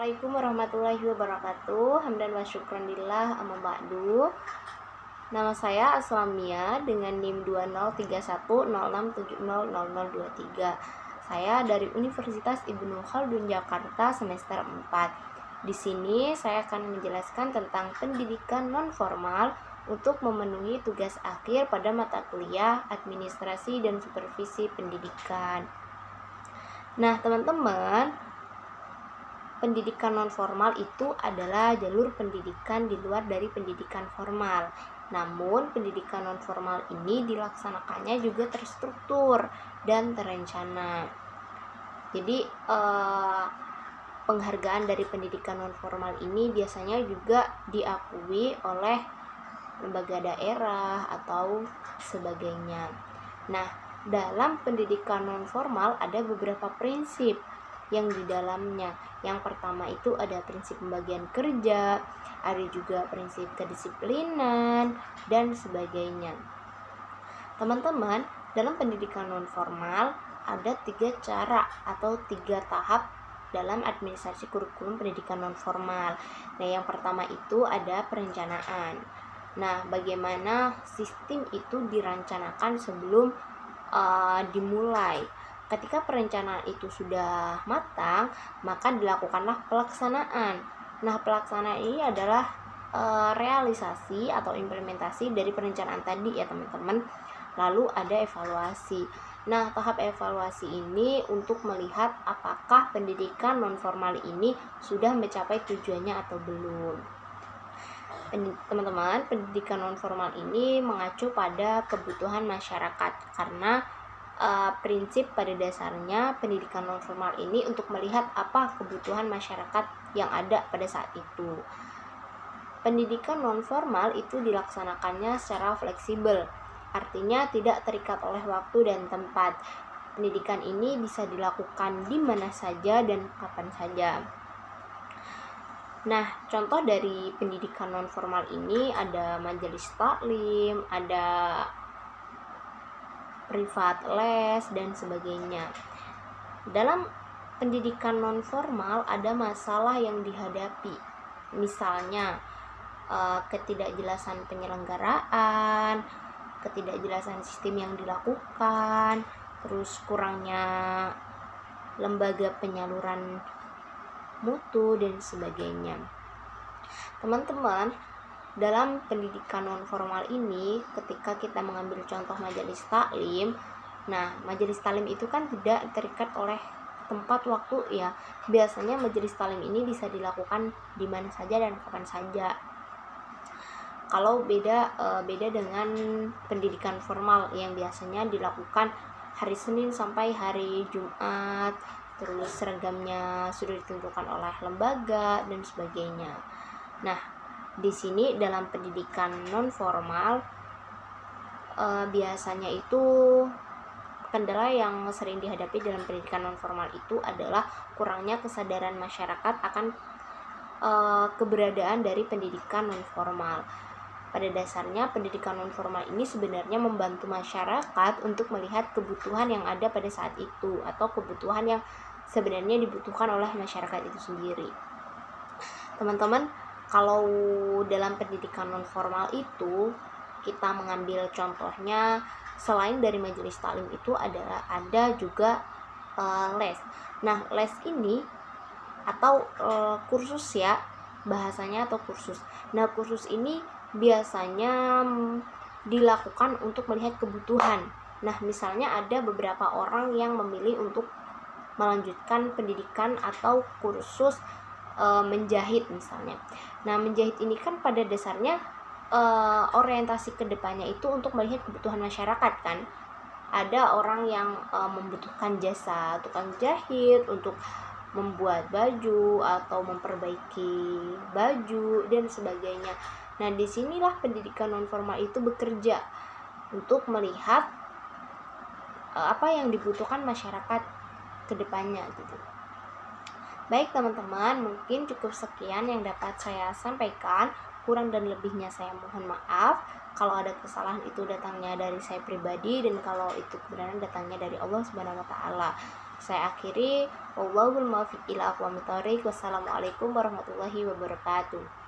Assalamualaikum warahmatullahi wabarakatuh. Hamdan wa syukranillah, amma ba'du. Nama saya Aslamia dengan NIM 203106700023. Saya dari Universitas Ibnu Khaldun Jakarta semester 4. Di sini saya akan menjelaskan tentang pendidikan non formal untuk memenuhi tugas akhir pada mata kuliah Administrasi dan Supervisi Pendidikan. Nah, teman-teman, pendidikan non formal itu adalah jalur pendidikan di luar dari pendidikan formal. Namun, pendidikan non formal ini dilaksanakannya juga terstruktur dan terencana. Jadi, penghargaan dari pendidikan non formal ini biasanya juga diakui oleh lembaga daerah atau sebagainya. Nah, dalam pendidikan non formal ada beberapa prinsip yang di dalamnya. Yang pertama itu ada prinsip pembagian kerja, ada juga prinsip kedisiplinan, dan sebagainya. Teman-teman, dalam pendidikan non formal ada 3 cara atau 3 tahap dalam administrasi kurikulum pendidikan non formal. Nah, yang pertama itu ada perencanaan. Nah, bagaimana sistem itu dirancanakan sebelum dimulai. Ketika perencanaan itu sudah matang, maka dilakukanlah pelaksanaan. Nah, pelaksanaan ini adalah realisasi atau implementasi dari perencanaan tadi ya, teman-teman. Lalu ada evaluasi. Nah, tahap evaluasi ini untuk melihat apakah pendidikan non formal ini sudah mencapai tujuannya atau belum. Teman-teman, pendidikan non formal ini mengacu pada kebutuhan masyarakat karena prinsip pada dasarnya pendidikan non formal ini untuk melihat apa kebutuhan masyarakat yang ada pada saat itu. Pendidikan non formal itu dilaksanakannya secara fleksibel, artinya tidak terikat oleh waktu dan tempat. Pendidikan ini bisa dilakukan di mana saja dan kapan saja. Nah, contoh dari pendidikan non formal ini ada majelis taklim, ada privat les, dan sebagainya. Dalam pendidikan non formal ada masalah yang dihadapi, misalnya ketidakjelasan penyelenggaraan, ketidakjelasan sistem yang dilakukan, terus kurangnya lembaga penyaluran mutu, dan sebagainya. Teman-teman, dalam pendidikan non formal ini, ketika kita mengambil contoh majelis taklim, nah majelis taklim itu kan tidak terikat oleh tempat waktu ya. Biasanya majelis taklim ini bisa dilakukan di mana saja dan kapan saja. Kalau beda dengan pendidikan formal yang biasanya dilakukan hari Senin sampai hari Jumat, terus seragamnya sudah ditentukan oleh lembaga dan sebagainya. Nah, di sini dalam pendidikan non formal biasanya itu kendala yang sering dihadapi dalam pendidikan non formal itu adalah kurangnya kesadaran masyarakat akan keberadaan dari pendidikan non formal. Pada dasarnya pendidikan non formal ini sebenarnya membantu masyarakat untuk melihat kebutuhan yang ada pada saat itu atau kebutuhan yang sebenarnya dibutuhkan oleh masyarakat itu sendiri. Teman-teman, kalau dalam pendidikan non formal itu kita mengambil contohnya, selain dari majelis taklim itu ada juga les. Nah, les ini atau kursus ya bahasanya, atau kursus. Nah, kursus ini biasanya dilakukan untuk melihat kebutuhan. Nah, misalnya ada beberapa orang yang memilih untuk melanjutkan pendidikan atau kursus menjahit misalnya. Nah, menjahit ini kan pada dasarnya orientasi kedepannya itu untuk melihat kebutuhan masyarakat kan. Ada orang yang membutuhkan jasa tukang jahit untuk membuat baju atau memperbaiki baju dan sebagainya. Nah, disinilah pendidikan non formal itu bekerja untuk melihat apa yang dibutuhkan masyarakat kedepannya gitu. Baik teman-teman, mungkin cukup sekian yang dapat saya sampaikan. Kurang dan lebihnya saya mohon maaf. Kalau ada kesalahan itu datangnya dari saya pribadi, dan kalau itu kebenaran datangnya dari Allah Subhanahu wa taala. Saya akhiri, wallahul muwaffiq ila aqwamit thoriq. Wassalamualaikum warahmatullahi wabarakatuh.